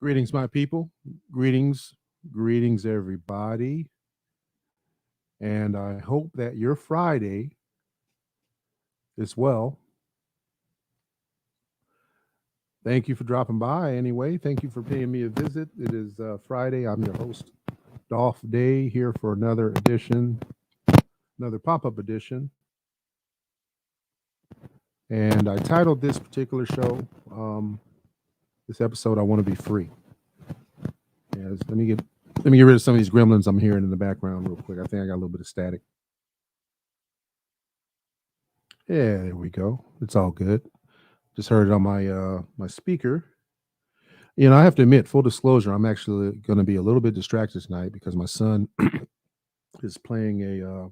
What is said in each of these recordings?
Greetings, my people. Greetings, everybody. And I hope that your Friday is well. Thank you for dropping by anyway. Thank you for paying me a visit. It is Friday. I'm your host, Dolph Day, here for another edition, another pop up edition. And I titled this particular show, this episode, I Want to Be Free. Yes, let me get rid of some of these gremlins I'm hearing in the background real quick. I think I got a little bit of static. Yeah, there we go. It's all good. Just heard it on my speaker. I have to admit, full disclosure, I'm actually going to be a little bit distracted tonight because my son is playing a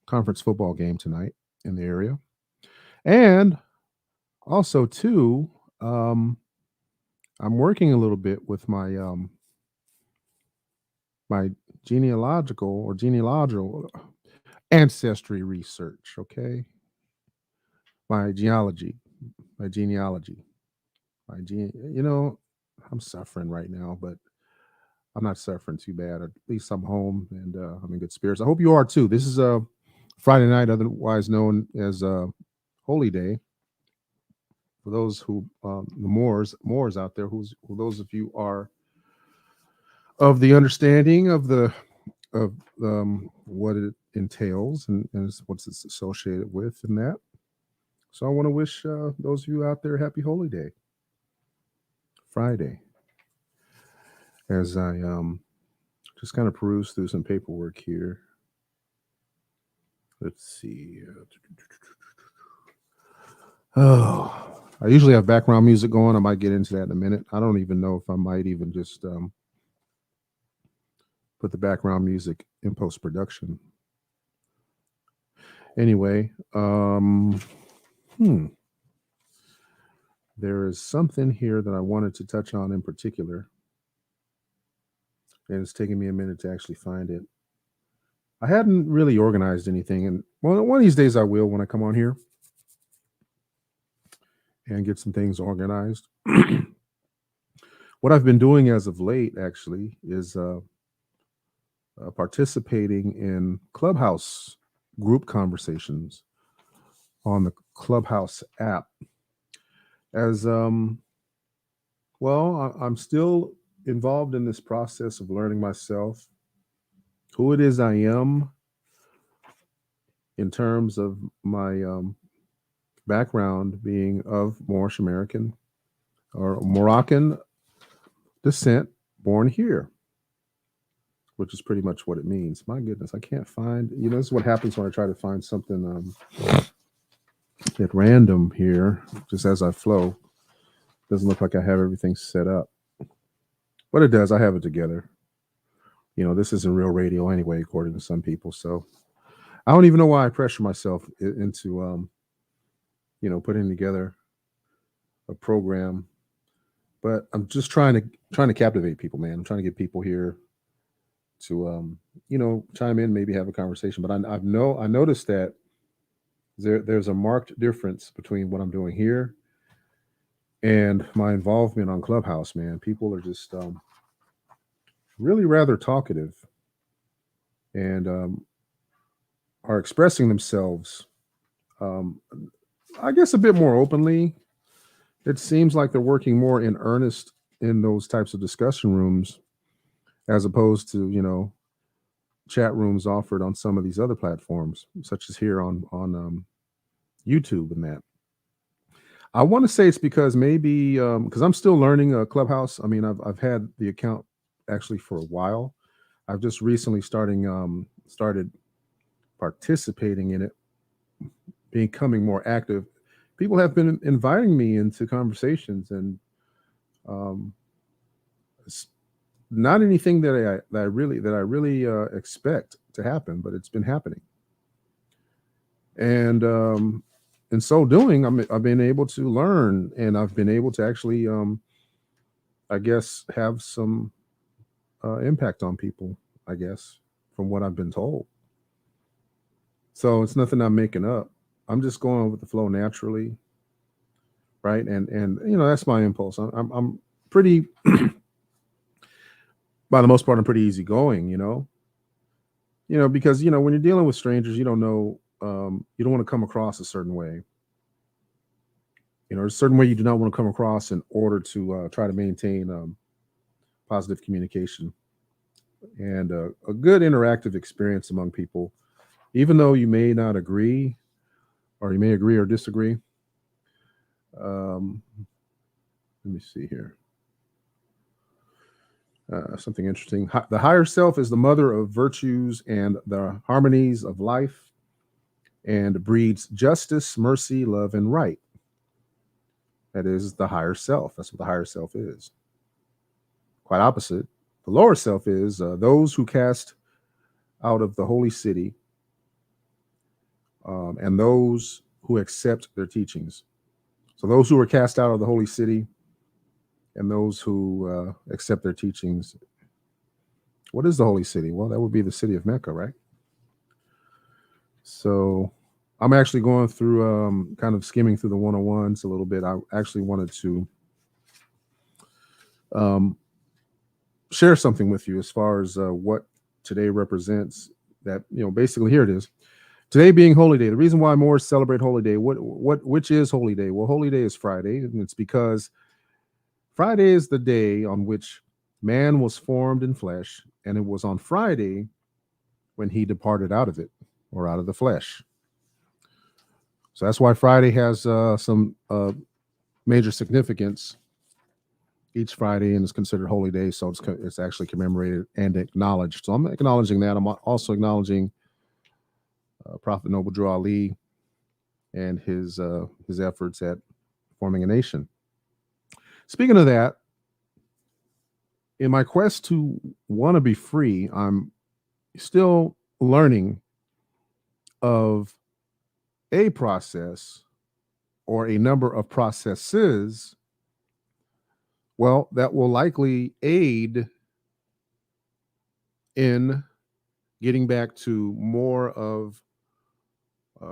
conference football game tonight in the area, and also too, um, I'm working a little bit with my genealogical ancestry research. Okay, my genealogy, my genealogy, my gene. I'm suffering right now, but I'm not suffering too bad. At least I'm home and I'm in good spirits. I hope you are too. This is a Friday night, otherwise known as Holy Day. For those who the Moors out there, who those of you are of the understanding of what it entails and what's it's associated with, and that. So I want to wish those of you out there happy Holy Day, Friday, as I just kind of peruse through some paperwork here. Let's see. Oh, I usually have background music going. I might get into that in a minute. I don't even know if I might even just put the background music in post production. Anyway, there is something here that I wanted to touch on in particular, and it's taking me a minute to actually find it. I hadn't really organized anything, and one of these days I will when I come on here and get some things organized. What I've been doing as of late, actually, is participating in Clubhouse group conversations on the Clubhouse app. As I'm still involved in this process of learning myself, who it is I am in terms of my background being of Moorish American or Moroccan descent, born here, which is pretty much what it means. My goodness, I can't find, this is what happens when I try to find something at random here, just as I flow. Doesn't look like I have everything set up, but it does. I have it together. This isn't real radio anyway, according to some people. So I don't even know why I pressure myself into, putting together a program. But I'm just trying to captivate people, man. I'm trying to get people here to, chime in, maybe have a conversation. But I noticed that there's a marked difference between what I'm doing here and my involvement on Clubhouse, man. People are just really rather talkative and are expressing themselves, I guess, a bit more openly. It seems like they're working more in earnest in those types of discussion rooms as opposed to, chat rooms offered on some of these other platforms, such as here on YouTube and that. I want to say it's because maybe because I'm still learning Clubhouse. I mean, I've had the account actually for a while. I've just recently started participating in it, becoming more active. People have been inviting me into conversations, and it's not anything that I really expect to happen, but it's been happening. And in so doing, I've been able to learn, and I've been able to actually, I guess, have some impact on people, I guess, from what I've been told. So it's nothing I'm making up. I'm just going with the flow naturally, right? And that's my impulse. I'm pretty, by the most part, I'm pretty easygoing, because, when you're dealing with strangers, you don't know, you don't want to come across a certain way. There's a certain way you do not want to come across in order to try to maintain positive communication and a good interactive experience among people, even though you may not agree, or you may agree or disagree. Let me see here. Something interesting. The higher self is the mother of virtues and the harmonies of life, and breeds justice, mercy, love, and right. That is the higher self. That's what the higher self is. Quite opposite. The lower self is those who cast out of the holy city, and those who accept their teachings. So those who are cast out of the holy city and those who accept their teachings. What is the holy city? Well, that would be the city of Mecca, right? So I'm actually going through, kind of skimming through the 101s a little bit. I actually wanted to share something with you as far as what today represents. That, basically here it is. Today being Holy Day. The reason why Moors celebrate Holy Day, which is Holy Day? Well, Holy Day is Friday, and it's because Friday is the day on which man was formed in flesh, and it was on Friday when he departed out of it, or out of the flesh. So that's why Friday has some major significance each Friday, and is considered Holy Day. So it's actually commemorated and acknowledged. So I'm acknowledging that. I'm also acknowledging Prophet Noble Drew Ali and his efforts at forming a nation. Speaking of that, in my quest to want to be free, I'm still learning of a process or a number of processes, well, that will likely aid in getting back to more of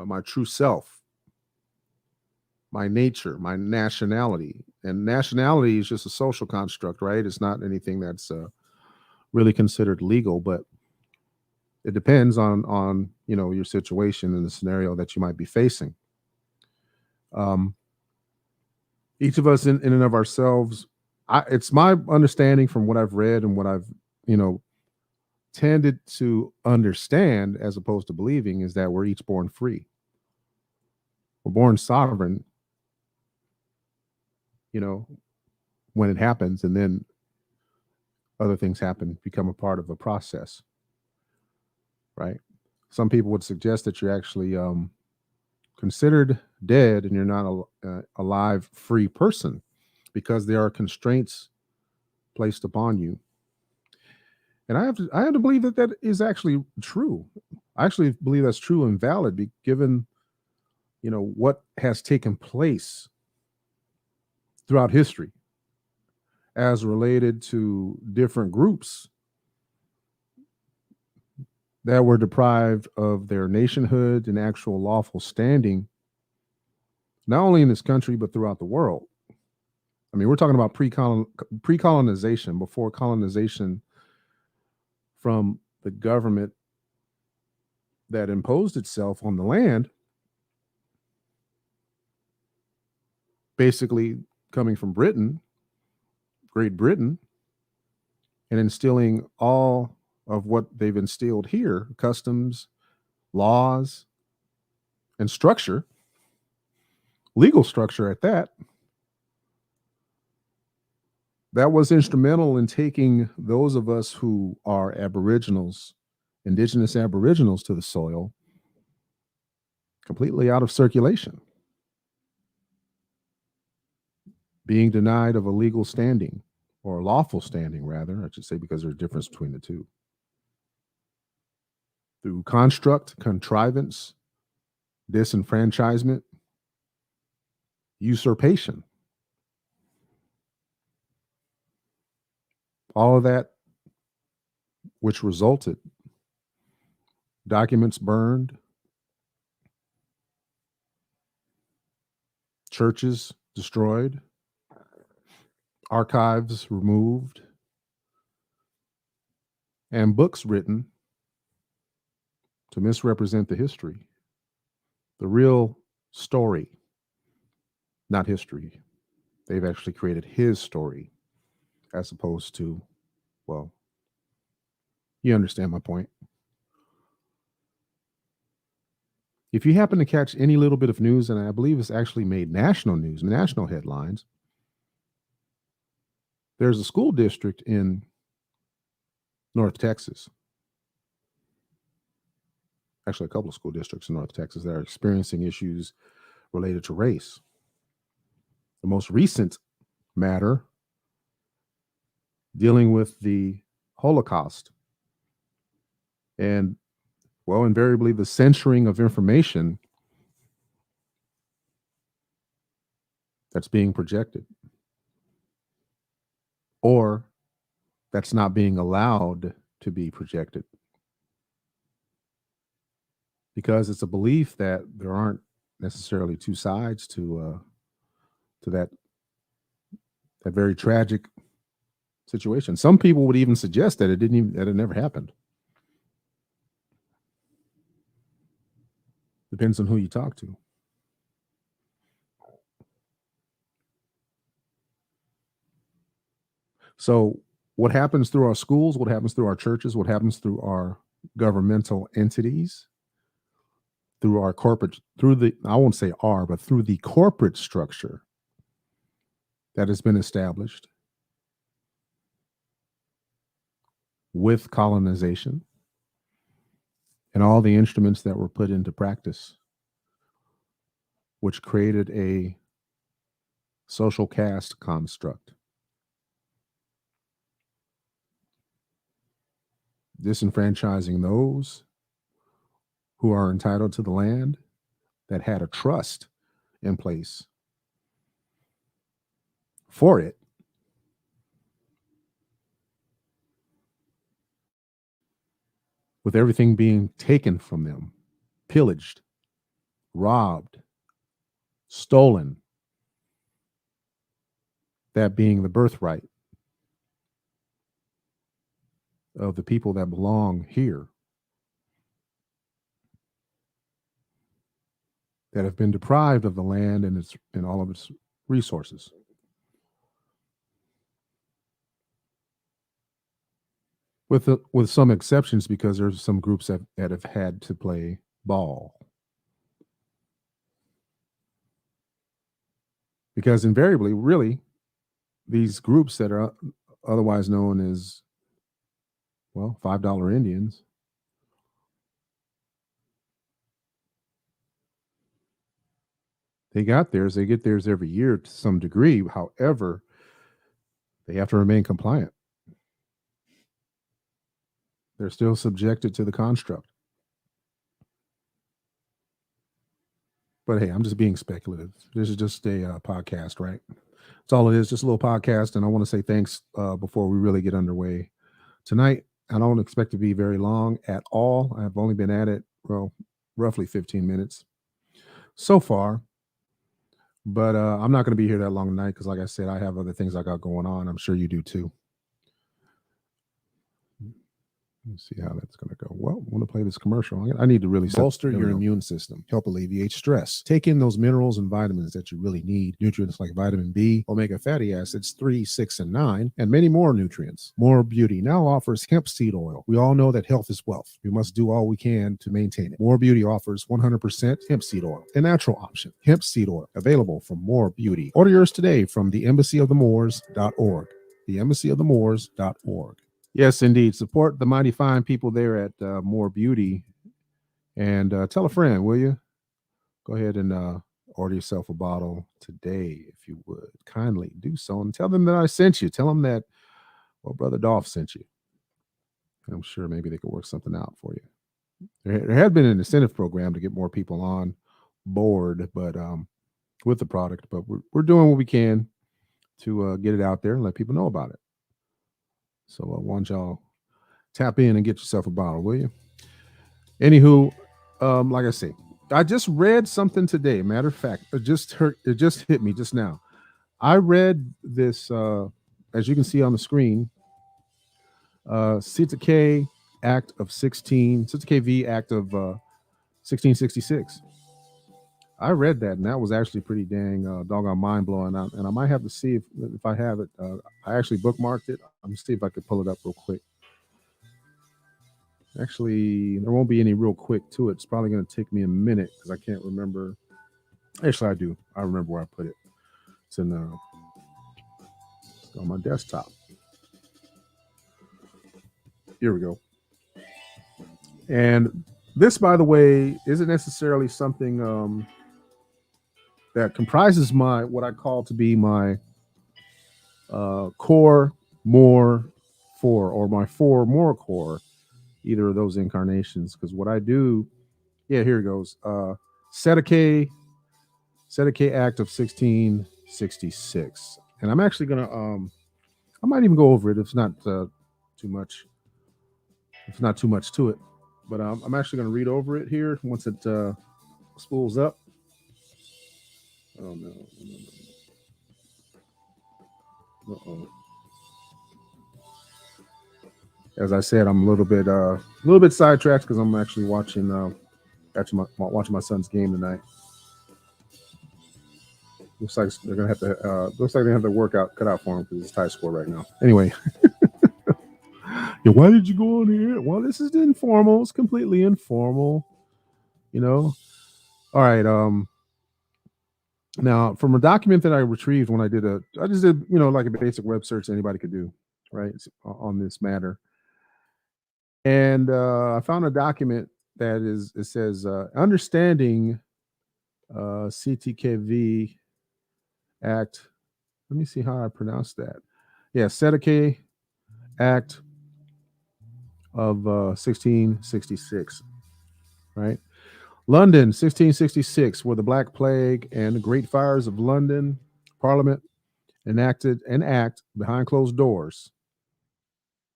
my true self, my nature, my nationality. And nationality is just a social construct, right? It's not anything that's really considered legal, but it depends on your situation and the scenario that you might be facing. Each of us in and of ourselves, it's my understanding from what I've read and what I've tended to understand, as opposed to believing, is that we're each born free. We're born sovereign, when it happens, and then other things happen, become a part of a process, right? Some people would suggest that you're actually considered dead and you're not a live, free person, because there are constraints placed upon you. And I have to believe that is actually true. I actually believe that's true and valid, given what has taken place throughout history as related to different groups that were deprived of their nationhood and actual lawful standing, not only in this country, but throughout the world. I mean, we're talking about pre-colonization, before colonization from the government that imposed itself on the land, basically coming from Britain, Great Britain, and instilling all of what they've instilled here: customs, laws, and structure, legal structure at that. That was instrumental in taking those of us who are aboriginals, indigenous aboriginals to the soil, completely out of circulation, being denied of a legal standing, or a lawful standing, rather, I should say, because there's a difference between the two. Through construct, contrivance, disenfranchisement, usurpation. All of that, which resulted, documents burned, churches destroyed, archives removed, and books written to misrepresent the history, the real story, not history. They've actually created his story as opposed to, well, you understand my point. If you happen to catch any little bit of news, and I believe it's actually made national news, national headlines, there's a school district in North Texas, actually a couple of school districts in North Texas that are experiencing issues related to race. The most recent matter dealing with the Holocaust and, well, invariably the censoring of information that's being projected or that's not being allowed to be projected, because it's a belief that there aren't necessarily two sides to that very tragic situation. Some people would even suggest that that it never happened. Depends on who you talk to. So what happens through our schools, what happens through our churches, what happens through our governmental entities, through our corporate, I won't say our, but through the corporate structure that has been established with colonization and all the instruments that were put into practice, which created a social caste construct. Disenfranchising those who are entitled to the land, that had a trust in place for it, with everything being taken from them, pillaged, robbed, stolen, that being the birthright of the people that belong here, that have been deprived of the land and all of its resources. With some exceptions, because there's some groups that have had to play ball. Because invariably, really, these groups that are otherwise known as, well, $5 Indians, they get theirs every year to some degree. However, they have to remain compliant. They're still subjected to the construct. But hey, I'm just being speculative. This is just a podcast, right? That's all it is, just a little podcast. And I want to say thanks before we really get underway tonight. I don't expect to be very long at all. I've only been at it, well, roughly 15 minutes so far. But I'm not going to be here that long tonight because, like I said, I have other things I got going on. I'm sure you do too. Let's see how that's going to go. Well, I want to play this commercial. I need to really bolster your immune system, help alleviate stress. Take in those minerals and vitamins that you really need. Nutrients like vitamin B, omega fatty acids 3, 6, and 9, and many more nutrients. More Beauty now offers hemp seed oil. We all know that health is wealth. We must do all we can to maintain it. More Beauty offers 100% hemp seed oil, a natural option. Hemp seed oil, available from More Beauty. Order yours today from theembassyofthemoors.org. Theembassyofthemoors.org. Yes, indeed. Support the mighty fine people there at More Beauty. And tell a friend, will you? Go ahead and order yourself a bottle today, if you would. Kindly do so. And tell them that I sent you. Tell them that, well, Brother Dolph sent you. I'm sure maybe they could work something out for you. There had been an incentive program to get more people on board, but with the product. But we're doing what we can to get it out there and let people know about it. So I want y'all tap in and get yourself a bottle, will you? Anywho, like I say, I just read something today. Matter of fact, it just hit me just now. I read this as you can see on the screen, CTK Act of 16, CTKV Act of 1666. I read that, and that was actually pretty dang doggone mind blowing. And I might have to see if I have it. I actually bookmarked it. I'm gonna see if I could pull it up real quick. Actually, there won't be any real quick to it. It's probably going to take me a minute because I can't remember. Actually, I do. I remember where I put it. It's in on my desktop. Here we go. And this, by the way, isn't necessarily something that comprises my what I call to be my core more four or my four more core, either of those incarnations. Because what I do, here it goes. Sedeke Act of 1666, and I'm actually gonna I might even go over it if it's not too much. If it's not too much to it, but I'm actually gonna read over it here once it spools up. Oh no. Uh-oh. As I said, I'm a little bit sidetracked because I'm actually watching my son's game tonight. Looks like they're gonna have to. Looks like they have their workout cut out for him because it's tie score right now. Anyway, yeah, why did you go on here? Well, this is informal. It's completely informal. You know. All right. Now, from a document that I retrieved when I just did like a basic web search anybody could do, right, on this matter, and I found a document that it says understanding CTKV Act. Let me see how I pronounce that. Yeah, Sedeke Act of 1666, right? London, 1666, where the Black Plague and the Great Fires of London, Parliament enacted an act behind closed doors.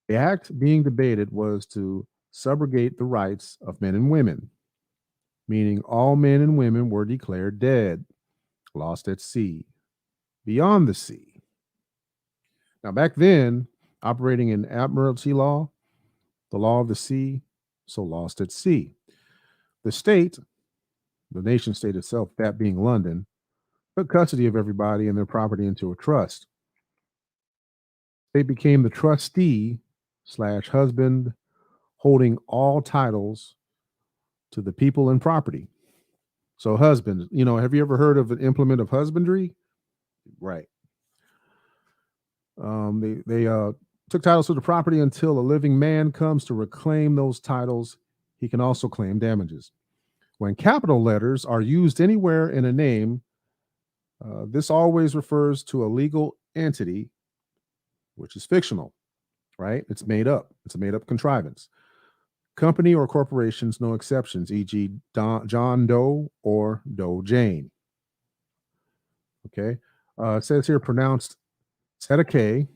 The act being debated was to subrogate the rights of men and women, meaning all men and women were declared dead, lost at sea, beyond the sea. Now, back then, operating in admiralty law, the law of the sea, so lost at sea. The state, the nation state itself, that being London, took custody of everybody and their property into a trust. They became the trustee / husband, holding all titles to the people and property. So husband, have you ever heard of an implement of husbandry? Right. They took titles to the property until a living man comes to reclaim those titles. He can also claim damages. When capital letters are used anywhere in a name, this always refers to a legal entity, which is fictional, right? It's made up. It's a made-up contrivance. Company or corporations, no exceptions, e.g. John Doe or Doe Jane. Okay. It says here pronounced Sedeke,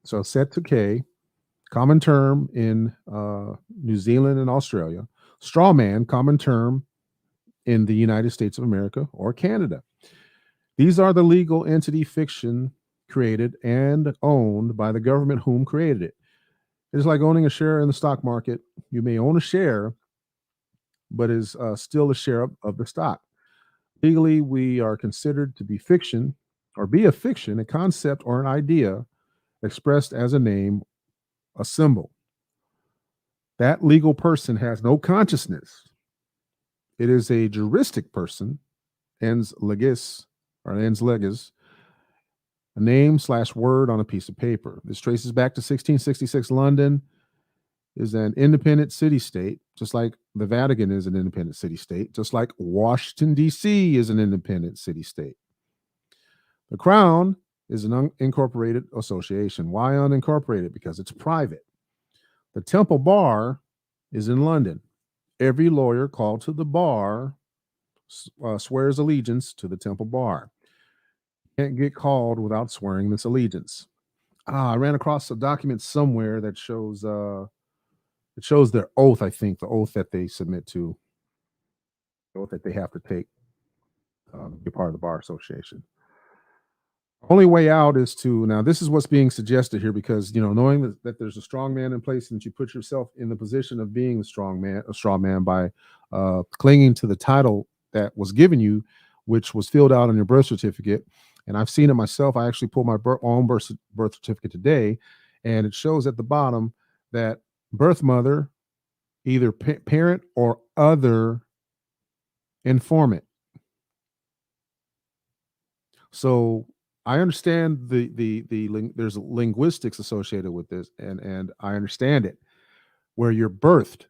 so set to K, common term in New Zealand and Australia. Straw man, common term in the United States of America or Canada. These are the legal entity fiction created and owned by the government whom created it. It's like owning a share in the stock market. You may own a share, but is still a share of the stock. Legally, we are considered to be fiction or be a fiction, a concept or an idea expressed as a name, a symbol. That legal person has no consciousness. It is a juristic person, ens legis, or ens legis, a name / word on a piece of paper. This traces back to 1666 London is an independent city-state, just like the Vatican is an independent city-state, just like Washington, D.C. is an independent city-state. The Crown is an unincorporated association. Why unincorporated? Because it's private. The Temple Bar is in London. Every lawyer called to the bar swears allegiance to the Temple Bar. Can't get called without swearing this allegiance. I ran across a document somewhere that shows their oath, I think, the oath that they submit to, the oath that they have to take to be part of the Bar Association. Only way out is to, now this is what's being suggested here, because knowing that there's a strong man in place, and that you put yourself in the position of being a strong man by clinging to the title that was given you, which was filled out on your birth certificate. And I've seen it myself. I actually pulled my own birth certificate today, and it shows at the bottom that birth mother, either parent or other informant. So I understand there's linguistics associated with this, and I understand it, where you're birthed,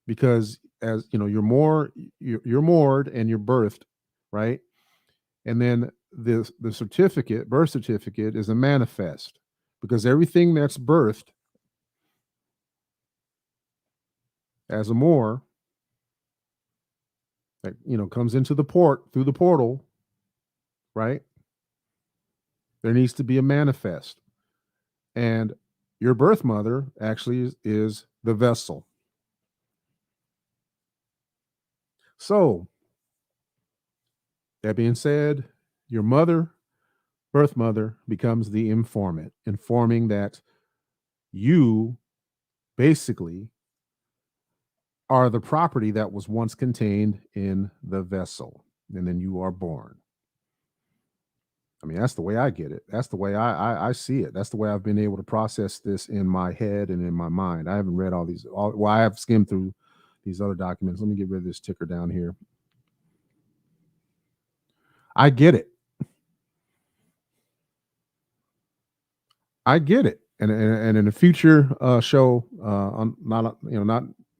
because as you're moored and you're birthed, right? And then the birth certificate, is a manifest, because everything that's birthed as a moor, that comes into the port through the portal, right? There needs to be a manifest. And your birth mother actually is the vessel. So, that being said, your birth mother, becomes the informant, informing that you basically are the property that was once contained in the vessel, and then you are born. I mean, that's the way I get it. That's the way I see it. That's the way I've been able to process this in my head and in my mind. I haven't read well, I have skimmed through these other documents. Let me get rid of this ticker down here. I get it. I get it. And in a future show, on not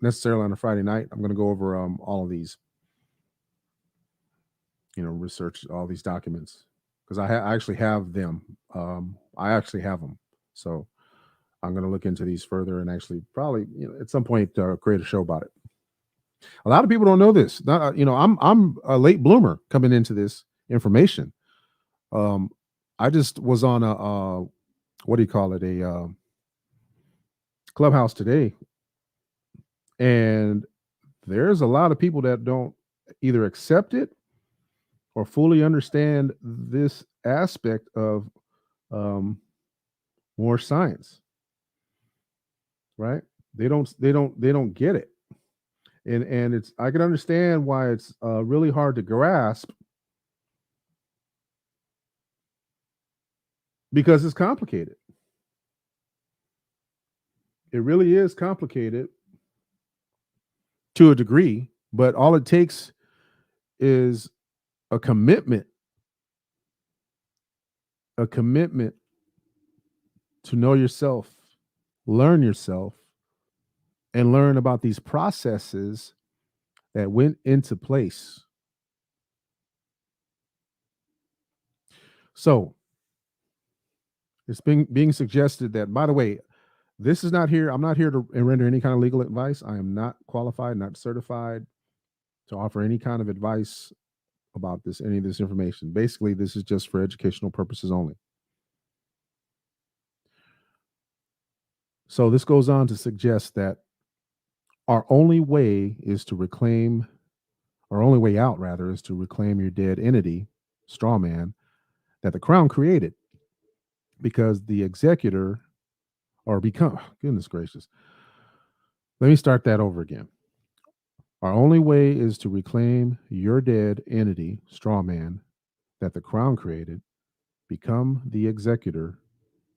necessarily on a Friday night, I'm going to go over all of these, research all these documents, because I actually have them. I actually have them. So I'm going to look into these further, and actually probably at some point create a show about it. A lot of people don't know this. I'm a late bloomer coming into this information. I just was on a what do you call it, a Clubhouse today, and there's a lot of people that don't either accept it or fully understand this aspect of more science, right? They don't get it. And it's, I can understand why it's really hard to grasp, because it's complicated. It really is complicated to a degree, but all it takes is a commitment to know yourself, learn yourself, and learn about these processes that went into place. So it's being suggested that, by the way, this is not here. I'm not here to render any kind of legal advice. I am not qualified, not certified to offer any kind of advice about any of this information. Basically, this is just for educational purposes only. So this goes on to suggest that our only way out rather, is to reclaim your dead entity, straw man, that the crown created, because the executor, or become, goodness gracious. Let me start that over again. Our only way is to reclaim your dead entity, straw man, that the crown created, become the executor,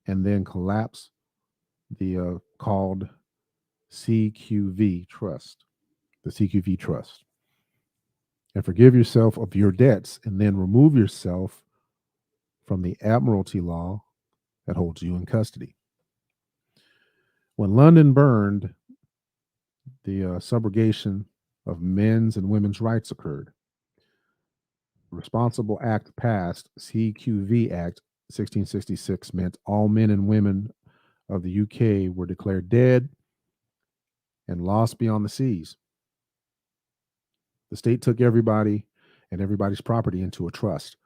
and then collapse the called CQV trust, the CQV trust, and forgive yourself of your debts, and then remove yourself from the admiralty law that holds you in custody. When London burned, the subrogation of men's and women's rights occurred. Responsible Act passed, CQV Act 1666, meant all men and women of the UK were declared dead and lost beyond the seas. The state took everybody and everybody's property into a trust.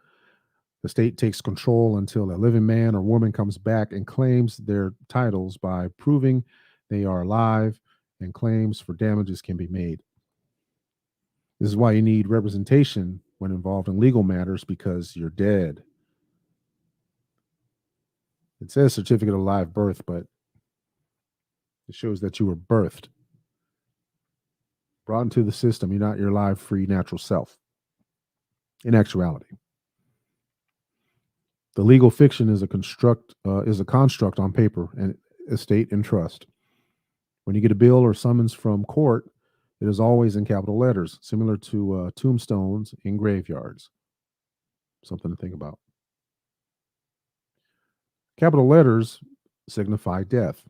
The state takes control until a living man or woman comes back and claims their titles by proving they are alive, and claims for damages can be made. This is why you need representation when involved in legal matters, because you're dead. It says certificate of live birth, but it shows that you were birthed, brought into the system. You're not your live, free, natural self. In actuality, the legal fiction is a construct on paper and estate and trust. When you get a bill or summons from court, it is always in capital letters, similar to tombstones in graveyards. Something to think about. Capital letters signify death.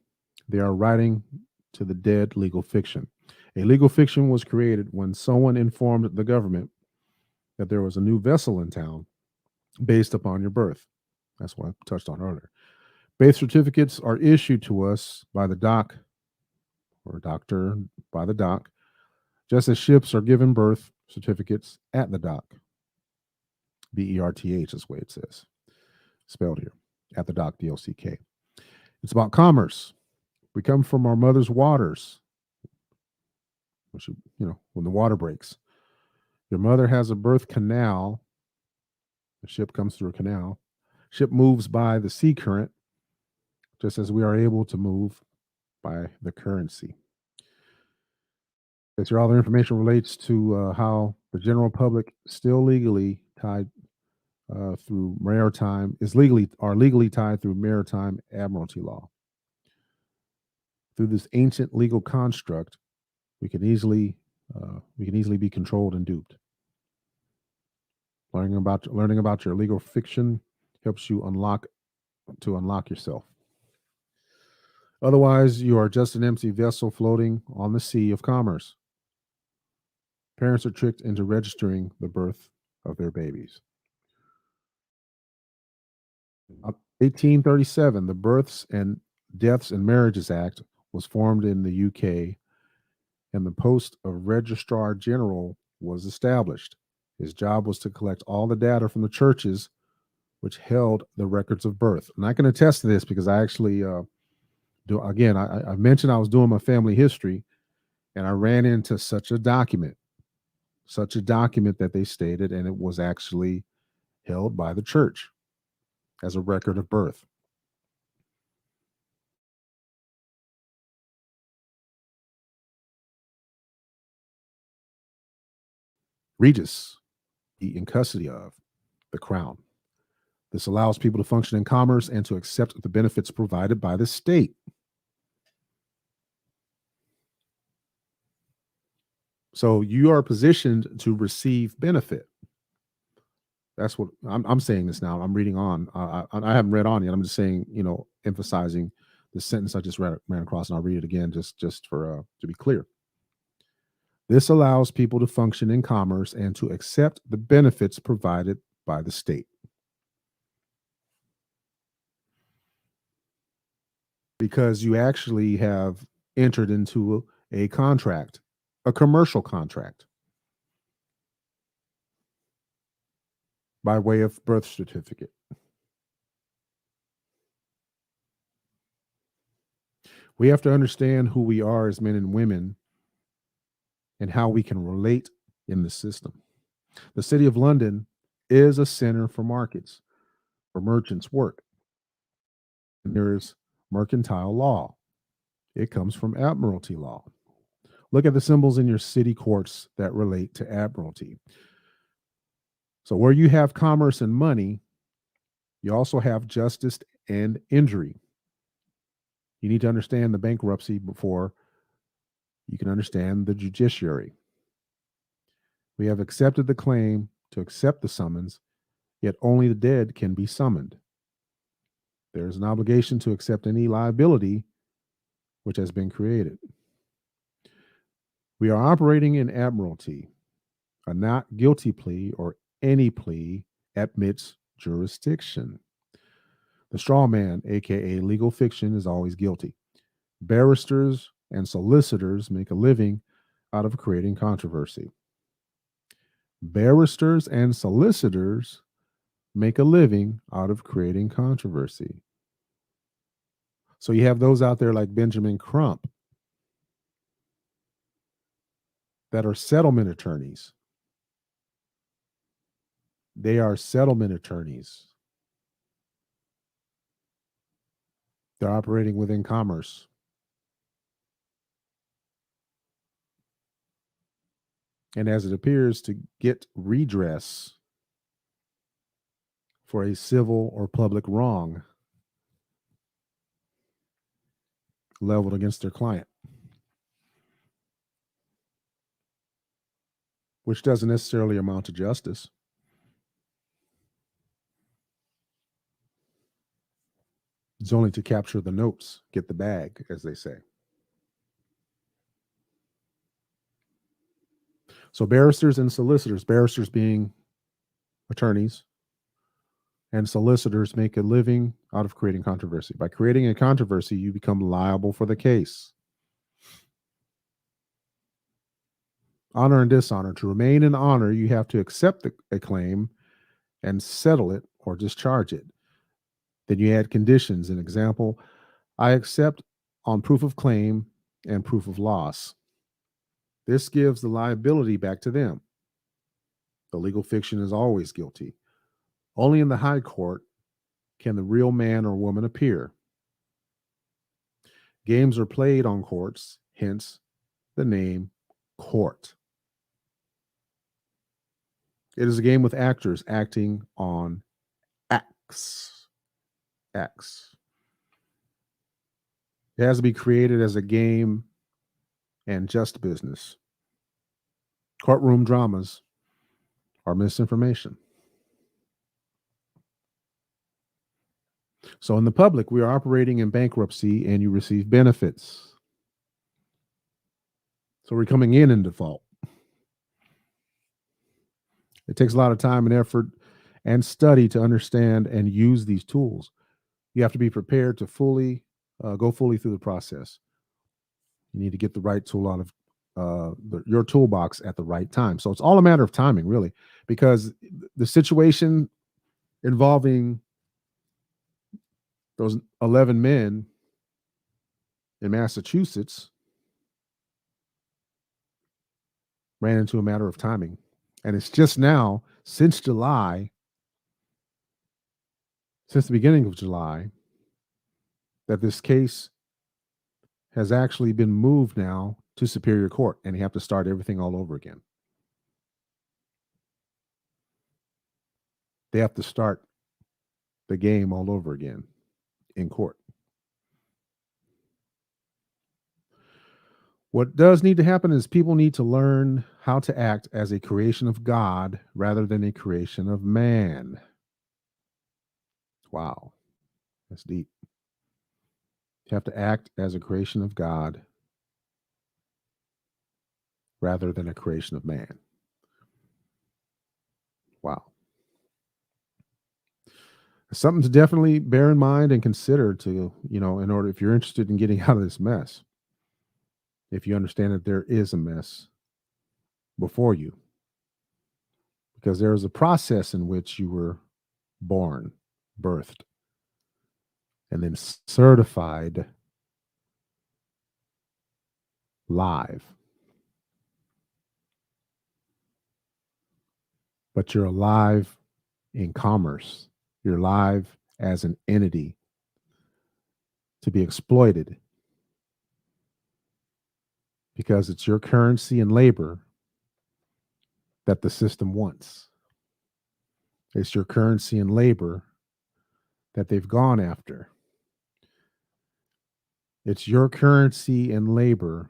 They are writing to the dead legal fiction. A legal fiction was created when someone informed the government that there was a new vessel in town based upon your birth. That's what I touched on earlier. Birth certificates are issued to us by the doc or doctor by the doc, just as ships are given birth certificates at the dock. BERTH is the way it says, spelled here, at the dock, DOCK. It's about commerce. We come from our mother's waters, which, when the water breaks. Your mother has a birth canal. The ship comes through a canal. Ship moves by the sea current, just as we are able to move by the currency. That's your other information relates to how the general public still legally tied through maritime are legally tied through maritime admiralty law. Through this ancient legal construct, we can easily be controlled and duped. Learning about your legal fiction helps you unlock yourself. Otherwise, you are just an empty vessel floating on the sea of commerce. Parents are tricked into registering the birth of their babies. 1837, the Births and Deaths and Marriages Act was formed in the UK, and the post of Registrar General was established. His job was to collect all the data from the churches which held the records of birth. And I can attest to this because I actually do. Again, I mentioned I was doing my family history, and I ran into such a document that they stated, and it was actually held by the church as a record of birth. Regis, in custody of the crown. This allows people to function in commerce and to accept the benefits provided by the state. So you are positioned to receive benefit. That's what I'm saying this now. I'm reading on. I haven't read on yet. I'm just saying, emphasizing the sentence I just ran across, and I'll read it again just for to be clear. This allows people to function in commerce and to accept the benefits provided by the state. Because you actually have entered into a contract, a commercial contract, by way of birth certificate. We have to understand who we are as men and women and how we can relate in the system. The City of London is a center for markets, where merchants work. And there's mercantile law. It comes from admiralty law. Look at the symbols in your city courts that relate to admiralty. So where you have commerce and money, you also have justice and injury. You need to understand the bankruptcy before you can understand the judiciary. We have accepted the claim to accept the summons, yet only the dead can be summoned. There is an obligation to accept any liability which has been created. We are operating in admiralty. A not guilty plea or any plea admits jurisdiction. The straw man, aka legal fiction, is always guilty. Barristers and solicitors make a living out of creating controversy. Barristers and solicitors make a living out of creating controversy. So you have those out there like Benjamin Crump that are settlement attorneys. They are settlement attorneys. They're operating within commerce. And as it appears to get redress for a civil or public wrong leveled against their client, which doesn't necessarily amount to justice. It's only to capture the notes, get the bag, as they say. So barristers and solicitors, barristers being attorneys, and solicitors make a living out of creating controversy. By creating a controversy, you become liable for the case. Honor and dishonor. To remain in honor, you have to accept a claim and settle it or discharge it. Then you add conditions. An example, I accept on proof of claim and proof of loss. This gives the liability back to them. The legal fiction is always guilty. Only in the high court can the real man or woman appear. Games are played on courts, hence the name court. It is a game with actors acting on acts. Acts. It has to be created as a game and just business. Courtroom dramas are misinformation. So in the public, we are operating in bankruptcy and you receive benefits. So we're coming in default. It takes a lot of time and effort and study to understand and use these tools. You have to be prepared to go fully through the process. You need to get the right tool out of your toolbox at the right time. So it's all a matter of timing, really, because the situation involving those 11 men in Massachusetts ran into a matter of timing. And it's just now, since the beginning of July, that this case has actually been moved now to Superior Court, and you have to start everything all over again. They have to start the game all over again in court. What does need to happen is people need to learn how to act as a creation of God rather than a creation of man. Wow, that's deep. You have to act as a creation of God rather than a creation of man. Wow. Something to definitely bear in mind and consider to, in order, if you're interested in getting out of this mess, if you understand that there is a mess before you, because there is a process in which you were born, birthed, and then certified live. But you're alive in commerce. You're alive as an entity to be exploited because it's your currency and labor that the system wants. It's your currency and labor that they've gone after. It's your currency and labor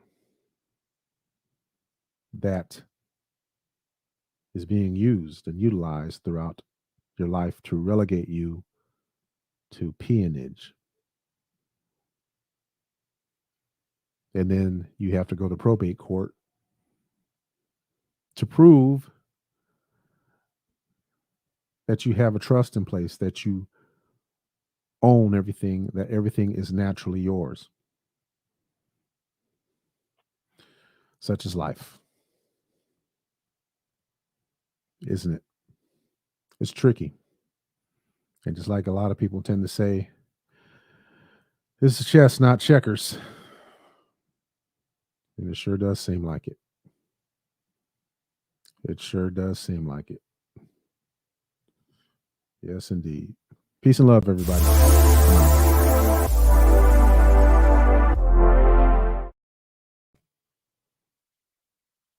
that is being used and utilized throughout your life to relegate you to peonage. And then you have to go to probate court to prove that you have a trust in place, that you own everything, that everything is naturally yours. Such is life, isn't it? It's tricky. And just like a lot of people tend to say, this is chess, not checkers. And it sure does seem like it. It sure does seem like it. Yes, indeed. Peace and love, everybody.